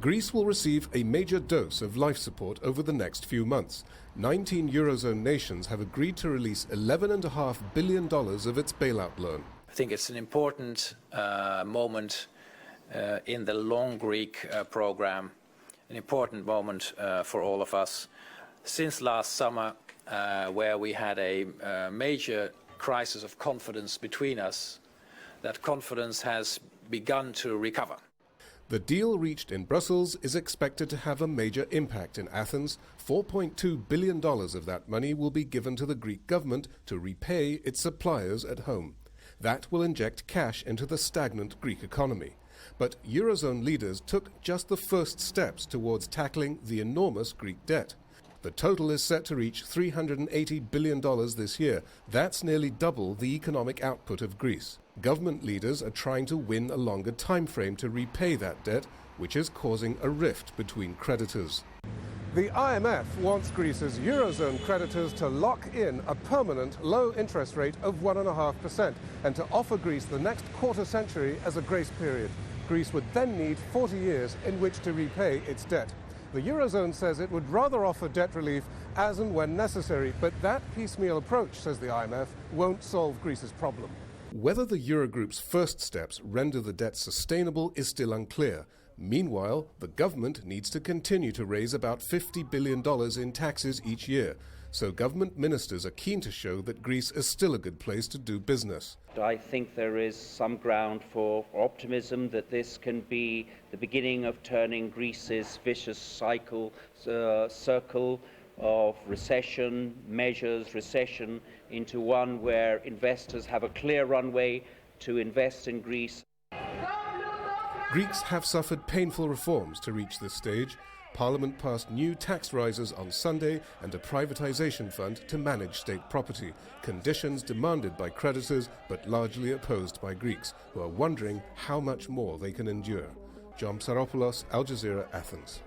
Greece will receive a major dose of life support over the next few months. 19 Eurozone nations have agreed to release $11.5 billion of its bailout loan. I think it's an important moment in the long Greek program, an important moment for all of us. Since last summer, where we had a major crisis of confidence between us, that confidence has begun to recover. The deal reached in Brussels is expected to have a major impact in Athens. $4.2 billion of that money will be given to the Greek government to repay its suppliers at home. That will inject cash into the stagnant Greek economy. But Eurozone leaders took just the first steps towards tackling the enormous Greek debt. The total is set to reach $380 billion this year. That's nearly double the economic output of Greece. Government leaders are trying to win a longer time frame to repay that debt, which is causing a rift between creditors. The IMF wants Greece's Eurozone creditors to lock in a permanent low interest rate of 1.5% and to offer Greece the next quarter century as a grace period. Greece would then need 40 years in which to repay its debt. The Eurozone says it would rather offer debt relief as and when necessary, but that piecemeal approach, says the IMF, won't solve Greece's problem. Whether the Eurogroup's first steps render the debt sustainable is still unclear. Meanwhile, the government needs to continue to raise about $50 billion in taxes each year. So government ministers are keen to show that Greece is still a good place to do business. I think there is some ground for optimism that this can be the beginning of turning Greece's vicious circle of recession, measures recession, into one where investors have a clear runway to invest in Greece. Greeks have suffered painful reforms to reach this stage. Parliament passed new tax rises on Sunday and a privatization fund to manage state property, conditions demanded by creditors but largely opposed by Greeks, who are wondering how much more they can endure. Psaropoulos, Al Jazeera, Athens.